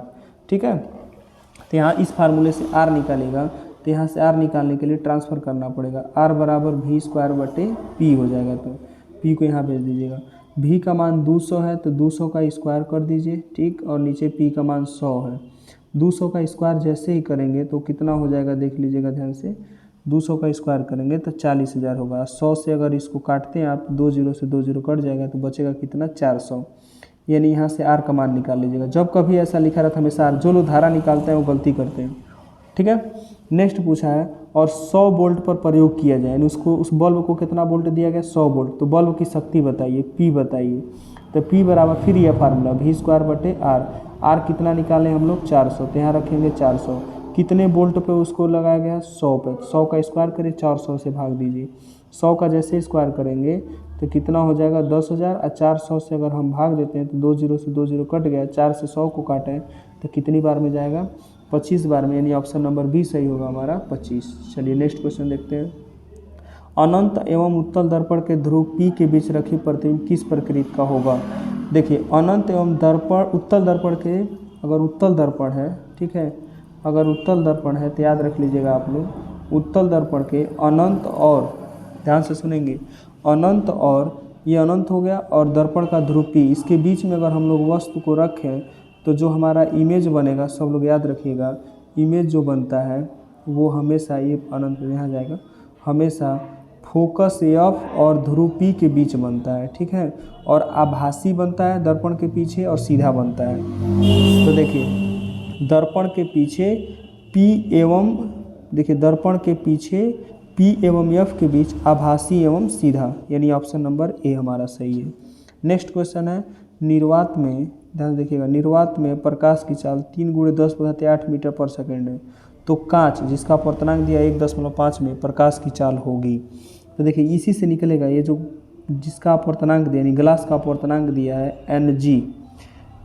ठीक है, तो यहाँ इस फार्मूले से R निकालेगा, तो यहाँ से R निकालने के लिए ट्रांसफ़र करना पड़ेगा। R बराबर V²/P हो जाएगा, तो P को यहाँ भेज दीजिएगा। V का मान 200 है तो 200 का स्क्वायर कर दीजिए, ठीक, और नीचे P का मान 100 है। 200 का स्क्वायर जैसे ही करेंगे तो कितना हो जाएगा देख लीजिएगा ध्यान से, 200 का स्क्वायर करेंगे तो 40,000 होगा। 100 से अगर इसको काटते हैं आप, 2 जीरो से 2 जीरो कट जाएगा तो बचेगा कितना 400। यानी यहाँ से आर का मान निकाल लीजिएगा। जब कभी ऐसा लिखा रहता है हमेशा आर, जो लोग धारा निकालते हैं वो गलती करते हैं। ठीक है, नेक्स्ट पूछा है और 100 वोल्ट पर प्रयोग किया जाए, यानी उसको उस बल्ब को कितना वोल्ट दिया गया 100 वोल्ट, तो बल्ब की शक्ति बताइए, पी बताइए। तो पी बराबर फिर यह फार्मूला वी स्क्वायर बटे आर। आर कितना निकालें हम लोग 400, तो यहाँ रखेंगे 400। कितने वोल्ट पे उसको लगाया गया 100 पे, 100 का स्क्वायर करिए 400 से भाग दीजिए। 100 का जैसे स्क्वायर करेंगे तो कितना हो जाएगा 10,000, और 400 से अगर हम भाग देते हैं तो 2 जीरो से 2 जीरो कट गया, 4 से 100 को काटें तो कितनी बार में जाएगा 25 बार में, यानी ऑप्शन नंबर बी सही होगा हमारा 25। चलिए नेक्स्ट क्वेश्चन देखते हैं। अनंत एवं उत्तल दर्पण के ध्रुव P के बीच रखी प्रतिबिंब किस प्रकृति का होगा। देखिए अनंत एवं दर्पण, उत्तल दर्पण के, अगर उत्तल दर्पण है, ठीक है, अगर उत्तल दर्पण है तो याद रख लीजिएगा आप लोग, उत्तल दर्पण के अनंत और, ध्यान से सुनेंगे, अनंत और ये अनंत हो गया और दर्पण का ध्रुव P, इसके बीच में अगर हम लोग वस्तु को रखें तो जो हमारा इमेज बनेगा, सब लोग याद रखिएगा, इमेज जो बनता है वो हमेशा, ये अनंत यहाँ जाएगा, हमेशा फोकस एफ और ध्रुव P के बीच बनता है। ठीक है, और आभासी बनता है दर्पण के पीछे और सीधा बनता है। तो देखिए दर्पण के पीछे P एवं, देखिए दर्पण के पीछे P एवं F के बीच आभासी एवं सीधा, यानी ऑप्शन नंबर ए हमारा सही है। नेक्स्ट क्वेश्चन है निर्वात में, ध्यान देखिएगा, निर्वात में प्रकाश की चाल 3 × 10⁸ मीटर पर सेकेंड है, तो कांच जिसका अपर्तनांक दिया 1.5 में प्रकाश की चाल होगी। तो देखिए इसी से निकलेगा, ये जो जिसका अपर्तनांक दिया, यानी ग्लास का अपर्तनांक दिया है Ng,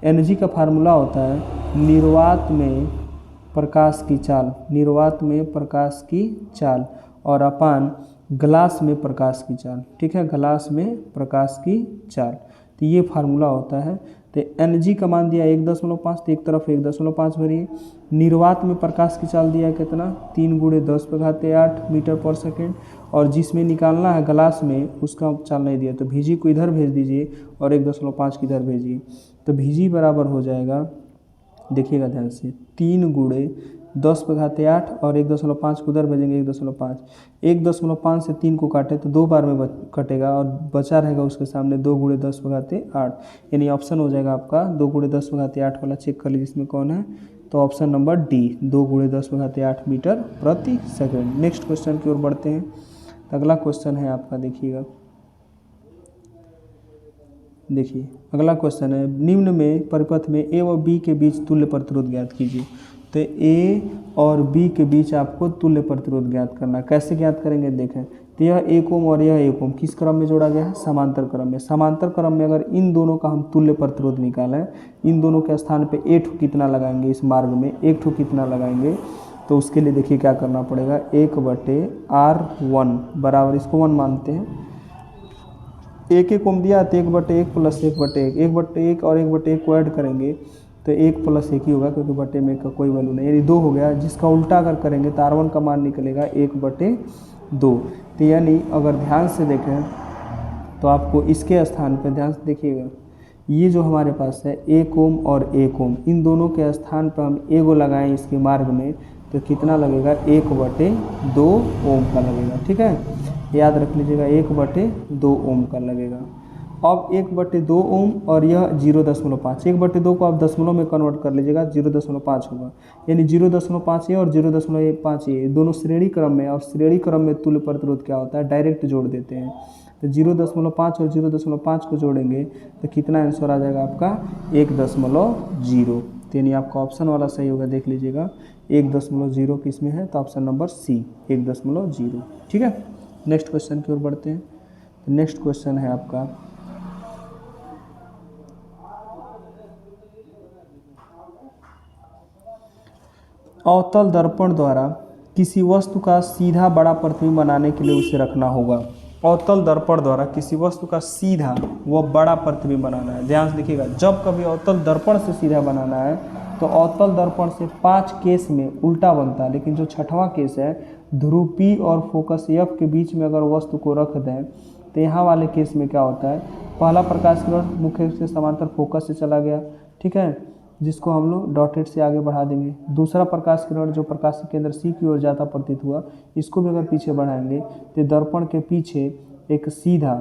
Ng का फार्मूला होता है निर्वात में प्रकाश की चाल, निर्वात में प्रकाश की चाल और अपान ग्लास में प्रकाश की चाल। ठीक है, ग्लास में प्रकाश की चाल, तो ये फार्मूला होता है। तो Ng का मान दिया 1.5, तो एक तरफ 1.5 भरिए। निर्वात में प्रकाश की चाल दिया कितना 3 × 10⁸ मीटर पर सेकेंड, और जिसमें निकालना है ग्लास में उसका चाल नहीं दिया, तो Vg को इधर भेज दीजिए और 1.5 की इधर भेजिए, तो Vg बराबर हो जाएगा, देखिएगा ध्यान से, 3 × 10⁸ और 1.5 को उधर भेजेंगे 1.5, 1.5 से 3 को काटे तो 2 बार में कटेगा और बचा रहेगा उसके सामने 2 × 10⁸, यानी ऑप्शन हो जाएगा आपका 2 × 10⁸ वाला, चेक कर लीजिए इसमें कौन है, तो ऑप्शन नंबर डी 2 × 10⁸ मीटर प्रति सेकेंड। नेक्स्ट क्वेश्चन की ओर बढ़ते हैं। अगला क्वेश्चन है आपका, देखिएगा, देखिए अगला क्वेश्चन है निम्न में परिपथ में ए व बी के बीच तुल्य प्रतिरोध ज्ञात कीजिए। तो ए और बी के बीच आपको तुल्य प्रतिरोध ज्ञात करना है। कैसे ज्ञात करेंगे देखें, तो यह 1 ओम और यह 1 ओम किस क्रम में जोड़ा गया है, समांतर क्रम में। समांतर क्रम में अगर इन दोनों का हम तुल्य प्रतिरोध निकालें, इन दोनों के स्थान पे एक ठो कितना लगाएंगे, इस मार्ग में एक ठो कितना लगाएंगे, तो उसके लिए देखिए क्या करना पड़ेगा, 1/R1 बराबर, इसको 1 मानते हैं, 1 ओम दिया तो 1/1 + 1/1, 1/1 और 1/1 को ऐड करेंगे तो 1 + 1 ही होगा, क्योंकि बटे में का कोई वैल्यू नहीं, यानी 2 हो गया। जिसका उल्टा अगर करेंगे तो R1 का मान निकलेगा 1/2। तो यानी अगर ध्यान से देखें तो आपको इसके स्थान पर ध्यान से देखिएगा, ये जो हमारे पास है 1 ओम और 1 ओम, इन दोनों के स्थान पर हम एगो लगाएं इसके मार्ग में तो कितना लगेगा, 1/2 ओम का लगेगा। ठीक है, याद रख लीजिएगा 1/2 ओम का लगेगा। अब 1/2 ओम और यह 0.5, 1/2 को आप दशमलव में कन्वर्ट कर लीजिएगा, 0.5 होगा, यानी 0.5 ये और 0.5 ये दोनों श्रेणी क्रम में, और श्रेणी क्रम में तुल्य प्रतिरोध क्या होता है, डायरेक्ट जोड़ देते हैं। तो 0.5 और 0.5 को जोड़ेंगे तो कितना आंसर आ जाएगा आपका 1.0, यानी आपका ऑप्शन वाला सही होगा, देख लीजिएगा 1.0 किस में है, तो ऑप्शन नंबर सी 1.0। ठीक है, नेक्स्ट क्वेश्चन की ओर बढ़ते हैं। तो नेक्स्ट क्वेश्चन है आपका, अवतल दर्पण द्वारा किसी वस्तु का सीधा बड़ा प्रतिबिंब बनाने के लिए उसे रखना होगा। अवतल दर्पण द्वारा किसी वस्तु का सीधा व बड़ा प्रतिबिंब बनाना है। ध्यान से देखिएगा, जब कभी अवतल दर्पण से सीधा बनाना है तो अवतल दर्पण से 5 केस में उल्टा बनता है, लेकिन जो 6वां केस है ध्रुव P और फोकस F के बीच में अगर वस्तु को रख दें तो यहाँ वाले केस में क्या होता है, पहला प्रकाश किरण मुख्य से समांतर फोकस से चला गया। ठीक है, जिसको हम लोग डॉटेड से आगे बढ़ा देंगे। दूसरा प्रकाश किरण जो प्रकाश के केंद्र सी की ओर जाता प्रतीत हुआ, इसको भी अगर पीछे बढ़ाएंगे तो दर्पण के पीछे एक सीधा,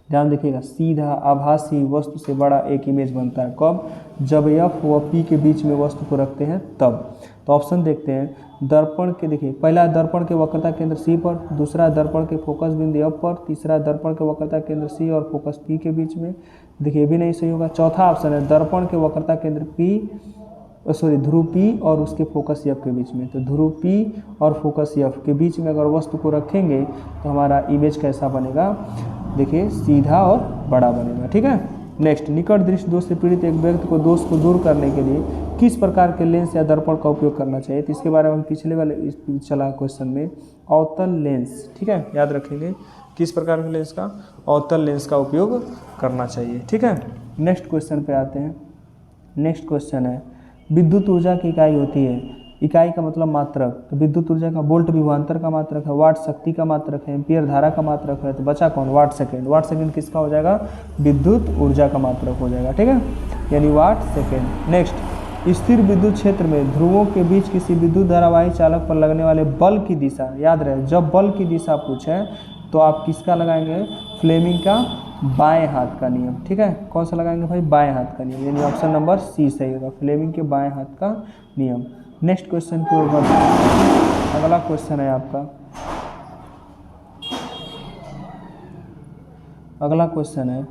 ध्यान देखिएगा, सीधा आभासी वस्तु से बड़ा एक इमेज बनता है। कब? जब एफ व पी के बीच में वस्तु को रखते हैं तब। तो ऑप्शन देखते हैं, दर्पण के, देखिए पहला दर्पण के वक्रता केंद्र सी पर, दूसरा दर्पण के फोकस बिंदु एफ पर, तीसरा दर्पण के वक्रता केंद्र सी और फोकस पी के बीच में। देखिए भी नहीं सही होगा। चौथा ऑप्शन है दर्पण के वक्रता केंद्र ध्रुव पी और उसके फोकस एफ के बीच में। तो ध्रुव पी और फोकस एफ के बीच में अगर वस्तु को रखेंगे तो हमारा इमेज कैसा बनेगा? देखिए सीधा और बड़ा बनेगा। ठीक है। नेक्स्ट, निकट दृष्टि दोष से पीड़ित एक व्यक्ति को दोष को दूर करने के लिए किस प्रकार के लेंस या दर्पण का उपयोग करना चाहिए? तो इसके बारे में पिछले वाले चला क्वेश्चन में, अवतल लेंस। ठीक है, याद रखेंगे किस प्रकार के लेंस का? अवतल लेंस का उपयोग करना चाहिए। ठीक है। नेक्स्ट क्वेश्चन पे आते हैं। नेक्स्ट क्वेश्चन है, विद्युत ऊर्जा की इकाई होती है, इकाई का मतलब मात्रक। तो विद्युत ऊर्जा का वोल्ट विभवांतर का मात्रक है, वाट शक्ति का मात्रक है, एम्पियर धारा का मात्रक है। तो बचा कौन? वाट सेकेंड। वाट सेकेंड किसका हो जाएगा? विद्युत ऊर्जा का मात्रक हो जाएगा। ठीक है, यानी वाट सेकेंड। नेक्स्ट, स्थिर विद्युत क्षेत्र में ध्रुवों के बीच किसी विद्युत धारावाही चालक पर लगने वाले बल की दिशा, याद रहे जब बल की दिशा पूछे तो आप किसका लगाएंगे? फ्लेमिंग का बाएं हाथ का नियम। ठीक है, कौन सा लगाएंगे भाई? बाएं हाथ का नियम, यानी ऑप्शन नंबर सी सही होगा, फ्लेमिंग के बाएं हाथ का नियम। नेक्स्ट क्वेश्चन की ओर बढ़ते हैं। अगला क्वेश्चन है आपका, अगला क्वेश्चन है,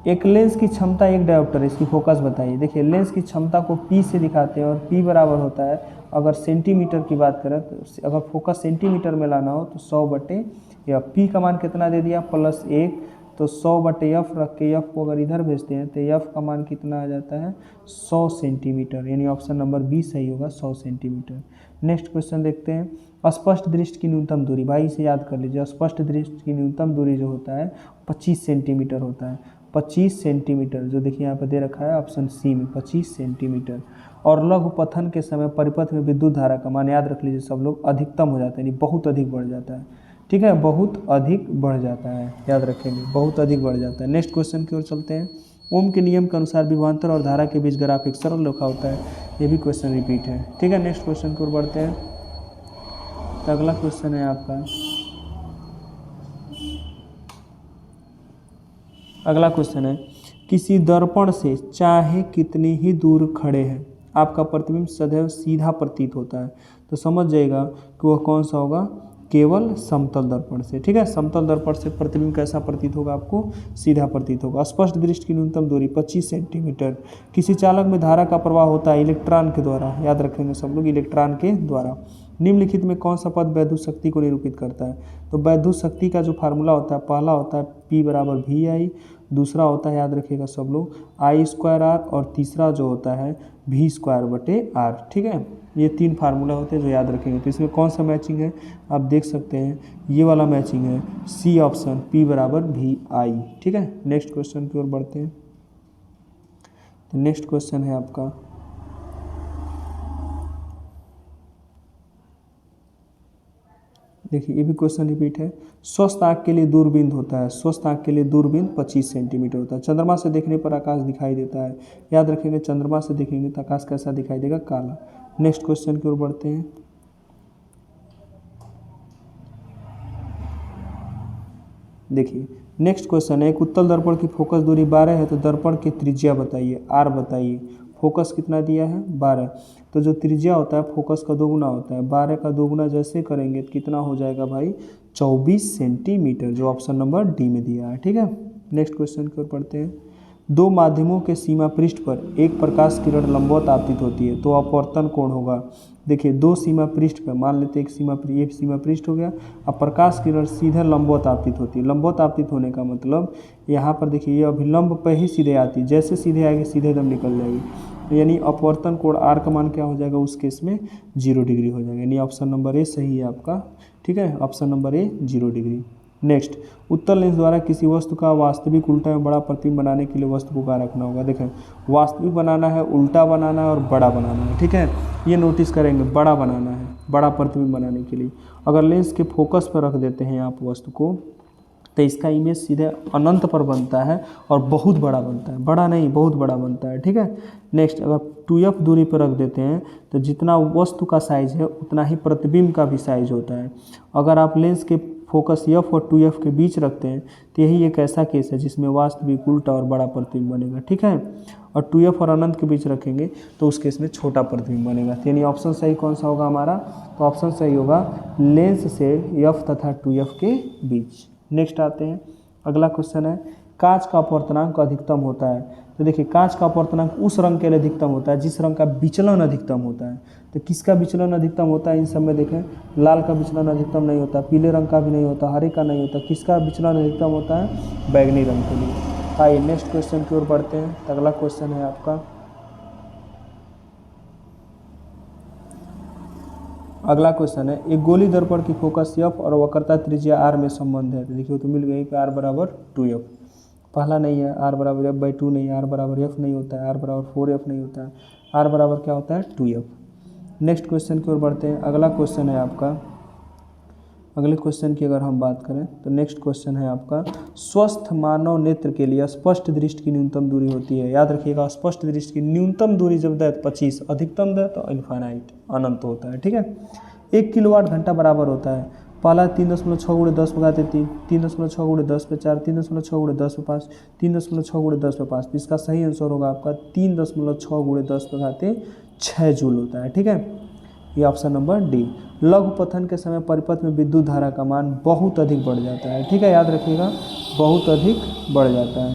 एक लेंस की क्षमता एक डायोप्टर, इसकी फोकस बताइए। देखिए लेंस की क्षमता को P से दिखाते हैं और P बराबर होता है, अगर सेंटीमीटर की बात करें तो अगर फोकस सेंटीमीटर में लाना हो तो 100/F। P का मान कितना दे दिया? +1, तो 100/F रख के F को अगर इधर भेजते हैं तो F का मान कितना आ जाता है? 100 सेंटीमीटर, यानी ऑप्शन नंबर बी सही होगा, 100 सेंटीमीटर। नेक्स्ट क्वेश्चन देखते हैं, स्पष्ट दृष्टि की न्यूनतम दूरी, भाई इसे याद कर लीजिए, स्पष्ट दृष्टि की न्यूनतम दूरी जो होता है 25 सेंटीमीटर होता है। 25 सेंटीमीटर जो देखिए यहाँ पर दे रखा है ऑप्शन सी में, 25 सेंटीमीटर। और लघु पथन के समय परिपथ में विद्युत धारा का मान, याद रख लीजिए सब लोग, अधिकतम हो जाता है, यानी बहुत अधिक बढ़ जाता है। ठीक है, बहुत अधिक बढ़ जाता है, याद रखेंगे बहुत अधिक बढ़ जाता है। नेक्स्ट क्वेश्चन की ओर चलते हैं। ओम के नियम के अनुसार विभवांतर और धारा के बीच ग्राफ एक सरल रेखा होता है, ये भी क्वेश्चन रिपीट है। ठीक है, नेक्स्ट क्वेश्चन की ओर बढ़ते हैं। तो अगला क्वेश्चन है आपका, अगला क्वेश्चन है, किसी दर्पण से चाहे कितनी ही दूर खड़े हैं आपका प्रतिबिंब सदैव सीधा प्रतीत होता है। तो समझ जाएगा कि वह कौन सा होगा? केवल समतल दर्पण से। ठीक है, समतल दर्पण से प्रतिबिंब कैसा प्रतीत होगा? आपको सीधा प्रतीत होगा। स्पष्ट दृष्टि की न्यूनतम दूरी 25 सेंटीमीटर। किसी चालक में धारा का प्रवाह होता है इलेक्ट्रॉन के द्वारा, याद रखेंगे सब लोग, इलेक्ट्रॉन के द्वारा। निम्नलिखित में कौन सा पद वैद्युत शक्ति को निरूपित करता है? तो वैद्युत शक्ति का जो फार्मूला होता है, पहला होता है P = VI, दूसरा होता है, याद रखिएगा सब लोग, I²R, और तीसरा जो होता है V²/R। ठीक है, ये 3 फार्मूला होते हैं जो याद रखेंगे। तो इसमें कौन सा मैचिंग है आप देख सकते हैं, ये वाला मैचिंग है, सी ऑप्शन, P = VI। ठीक है, नेक्स्ट क्वेश्चन की ओर बढ़ते हैं। तो नेक्स्ट क्वेश्चन है आपका, देखिए ये भी क्वेश्चन रिपीट है। स्वस्थ आँख के लिए दूरबीन होता है, स्वस्थ आँख के लिए दूरबीन 25 सेंटीमीटर होता है। चंद्रमा से देखने पर आकाश दिखाई देता है, याद रखेंगे चंद्रमा से देखेंगे तो आकाश कैसा दिखाई देगा? काला। नेक्स्ट क्वेश्चन की ओर बढ़ते हैं। देखिए नेक्स्ट क्वेश्चन है, एक उत्तल दर्पण की फोकस दूरी 12 है तो दर्पण की त्रिज्या बताइए, R बताइए। फोकस कितना दिया है? 12। तो जो त्रिज्या होता है फोकस का 2 गुना होता है, 12 का 2 गुना जैसे करेंगे तो कितना हो जाएगा भाई? 24 सेंटीमीटर, जो ऑप्शन नंबर डी में दिया है। ठीक है, नेक्स्ट क्वेश्चन की ओर पढ़ते हैं। 2 माध्यमों के सीमा पृष्ठ पर एक प्रकाश किरण लंबवत आपतित होती है तो अपवर्तन कोण होगा। देखिए 2 सीमा पृष्ठ पर, मान लेते हैं एक सीमा पृष्ठ हो गया, अब प्रकाश किरण सीधे लंबवत आपतित होती है। लंबवत आपतित होने का मतलब यहाँ पर देखिए ये अभिलंब पे ही सीधे आती है, जैसे सीधे आएगी सीधे एकदम निकल जाएगी, यानी अपवर्तन कोण R का मान क्या हो जाएगा? उस केस में 0 डिग्री हो जाएगा, यानी ऑप्शन नंबर ए सही है आपका। ठीक है, option number A 0 degree. Next, उत्तल लेंस द्वारा किसी वस्तु का वास्तविक उल्टा में बड़ा प्रतिबिंब बनाने के लिए वस्तु को कहाँ रखना होगा? देखें वास्तविक बनाना है, उल्टा बनाना है और बड़ा बनाना है। ठीक है, ये नोटिस करेंगे, बड़ा बनाना है, बड़ा प्रतिबिंब बनाने के लिए अगर लेंस के फोकस पर रख देते हैं आप वस्तु को, तो इसका इमेज सीधे अनंत पर बनता है और बहुत बड़ा बनता है, बड़ा नहीं बहुत बड़ा बनता है, ठीक है। नेक्स्ट, अगर 2f दूरी पर रख देते हैं तो जितना वस्तु का साइज है उतना ही प्रतिबिंब का भी साइज होता है। अगर आप लेंस के फोकस f और 2f के बीच रखते हैं तो यही एक ऐसा केस है जिसमें वास्तविक उल्टा और बड़ा प्रतिबिंब बनेगा, ठीक है। और 2f और अनंत के बीच रखेंगे तो उस केस में छोटा प्रतिबिंब बनेगा। तो यानी ऑप्शन सही कौन सा होगा हमारा, तो ऑप्शन सही होगा लेंस से f तथा 2f के बीच। नेक्स्ट आते हैं, अगला क्वेश्चन है कांच का अपवर्तनांक अधिकतम होता है। तो देखिए कांच का अपवर्तनांक उस रंग के लिए अधिकतम होता है जिस रंग का विचलन अधिकतम होता है। तो किसका विचलन अधिकतम होता है, इन सब में देखें लाल का विचलन अधिकतम नहीं होता, पीले रंग का भी नहीं होता, हरे का नहीं होता, किसका विचलन अधिकतम होता है, बैगनी रंग के लिए। आइए नेक्स्ट क्वेश्चन की ओर बढ़ते हैं। तो अगला क्वेश्चन है आपका, अगला क्वेश्चन है एक गोली दर्पण की फोकस f और वक्रता त्रिज्या r में संबंध है। तो देखिए तो मिल गई कि r बराबर 2f, पहला नहीं है r बराबर f/2 नहीं है, r बराबर f नहीं होता है, r बराबर 4f नहीं होता है, r बराबर क्या होता है 2f। नेक्स्ट क्वेश्चन की ओर बढ़ते हैं। अगला क्वेश्चन है आपका, अगले क्वेश्चन की अगर हम बात करें तो नेक्स्ट क्वेश्चन है आपका स्वस्थ मानव नेत्र के लिए स्पष्ट दृष्टि की न्यूनतम दूरी होती है। याद रखिएगा स्पष्ट दृष्टि की न्यूनतम दूरी जब दे तो 25, अधिकतम दे तो इनफाइनाइट अनंत होता है, ठीक है। 1 किलोवाट घंटा बराबर होता है, पहला 3.6 × 10 घाते 3, 3.6 × 10 पे 4, 3.6 × 10 पे 5, 3.6 × 10 पे 5। तो इसका सही आंसर होगा आपका 3.6 × 10 पे घाते 6 जूल होता है, ठीक है। ये ऑप्शन नंबर डी। लघु पतन के समय परिपथ में विद्युत धारा का मान बहुत अधिक बढ़ जाता है, ठीक है, याद रखिएगा बहुत अधिक बढ़ जाता है।